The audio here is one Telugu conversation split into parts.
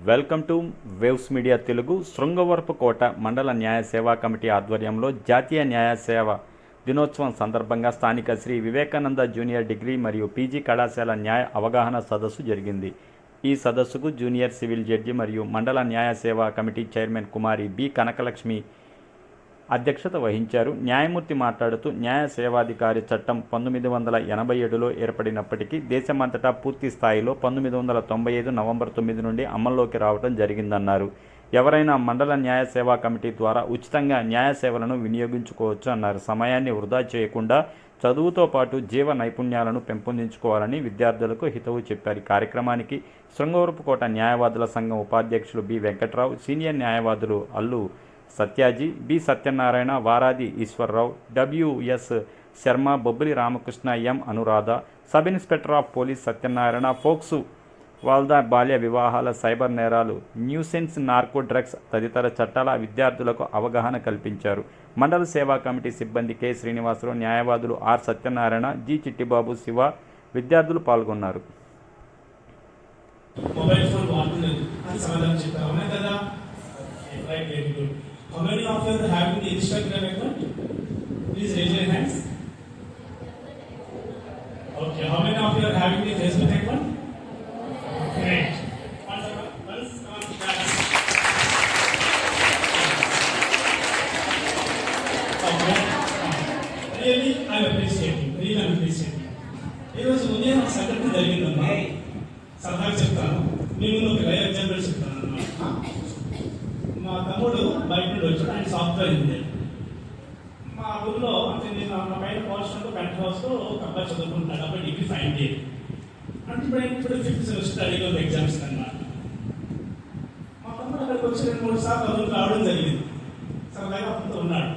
Welcome to waves media Telugu. Srungavarapukota మండల న్యాయ సేవా కమిటీ ఆధ్వర్యంలో జాతీయ న్యాయ సేవ దినోత్సవం సందర్భంగా స్థానిక శ్రీ వివేకానంద జూనియర్ డిగ్రీ మరియు పీజీ కళాశాల న్యాయ అవగాహన సదస్సు జరిగింది. ఈ సదస్సుకు జూనియర్ సివిల్ జడ్జి మరియు మండల న్యాయ సేవా కమిటీ చైర్మన్ కుమారి బి కనకలక్ష్మి అధ్యక్షత వహించారు. న్యాయమూర్తి మాట్లాడుతూ న్యాయ సేవాధికారి చట్టం 1987లో ఏర్పడినప్పటికీ దేశమంతటా పూర్తి స్థాయిలో 1995 నవంబర్ 9 నుండి అమల్లోకి రావడం జరిగిందన్నారు. ఎవరైనా మండల న్యాయ సేవా కమిటీ ద్వారా ఉచితంగా న్యాయ సేవలను వినియోగించుకోవచ్చు అన్నారు. సమయాన్ని వృధా చేయకుండా చదువుతో పాటు జీవ నైపుణ్యాలను పెంపొందించుకోవాలని విద్యార్థులకు హితవు చెప్పారు. కార్యక్రమానికి శృంగవరపుకోట న్యాయవాదుల సంఘం ఉపాధ్యక్షులు బి వెంకట్రావు, సీనియర్ న్యాయవాదులు Allu Satyaji, B Satyanarayana, Varadi Eshwarrao, WS Sharma, Bobbili Ramakrishna, M Anuradha, sub inspector of police Satyanarayana, POCSO, వాల్దా బాల్య వివాహాల, సైబర్ నేరాలు, న్యూసెన్స్, నార్కో డ్రగ్స్ తదితర చట్టాల విద్యార్థులకు అవగాహన కల్పించారు. మండల సేవా కమిటీ సిబ్బంది కె శ్రీనివాసరావు, న్యాయవాదులు ఆర్ సత్యనారాయణ, జి చిట్టిబాబు, శివ విద్యార్థులు పాల్గొన్నారు. How many of you are having the Instagram account? Please raise your hands. Okay, how many of you are having the Facebook account? Great. Once come on, guys. Okay. Really, I appreciate you. Really appreciate you. ఈరోజు ఉదయం ఒక సంఘటన జరిగిందమ్మా. సరదాగా చెప్తాను. మీ ముందు ఒక లైవ్ ఎగ్జాంపుల్ చెప్తాను అన్నమాట. మా తమ్ముడు బయట నుండి వచ్చాడు. ఆయన సాఫ్ట్వేర్ ఇంజనీర్. మా ఊళ్ళో అంటే నేను మా పైన పోర్షన్లో పెంట్ హౌస్లో ఒక అబ్బాయి చదువుకుంటాడు. అబ్బాయి డిగ్రీ ఫైనల్ ఇయర్ అంటే ఇప్పుడు 5th సెమిస్టర్ అడిగి ఎగ్జామ్స్ అన్నమాట. మా తమ్ముడు అక్కడికి వచ్చి 2-3 సార్లు అదుపు రావడం జరిగింది. సరదాగా అతనితో ఉన్నాడు.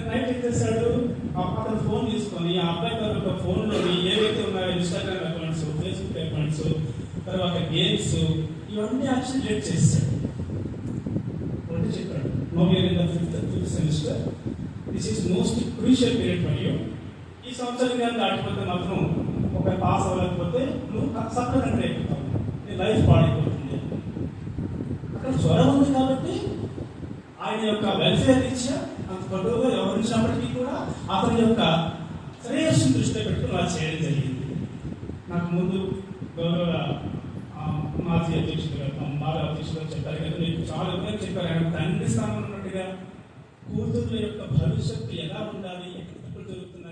నైట్ ఏం చేశాడు, అతను ఫోన్ తీసుకొని ఆ అబ్బాయి తర్వాత ఫోన్లోని ఏవైతే ఉన్నాయో ఇన్స్టాగ్రామ్ అకౌంట్స్, ఫేస్బుక్ అకౌంట్స్, తర్వాత గేమ్స్ ఇవన్నీ యాక్షన్ రేట్ చేశాడు. చెప్పాడు, know you're in the 5th semester, this is most crucial period for you. ఈ సంవత్సరం కానీ దాటిపోతే మాత్రం ఒక పాస్ అవ్వలేకపోతే నువ్వు సప్లిమెంటరీ అయిపోతావు, నీ లైఫ్ పాడైపోతుంది. అక్కడ జ్వరం ఉంది కాబట్టి ఆయన యొక్క వెల్ఫేర్ రీత్యా అంత గొడవగా వ్యవహరించినప్పటికీ కూడా అతని యొక్క శ్రేయస్సును దృష్టిలో పెట్టుకుని అలా చేయడం జరిగింది. నాకు ముందు గౌరవ మాజీ అధ్యక్షుడు బాగా అధ్యక్షుడు చెప్పారు కదా, మీకు చాలా వివరంగా చెప్పారు. ఆయన తండ్రి స్థానంలో ఉన్నట్టుగా కూతుర్ల యొక్క భవిష్యత్తు ఎలా ఉండాలి, ఎక్కడ జరుగుతున్న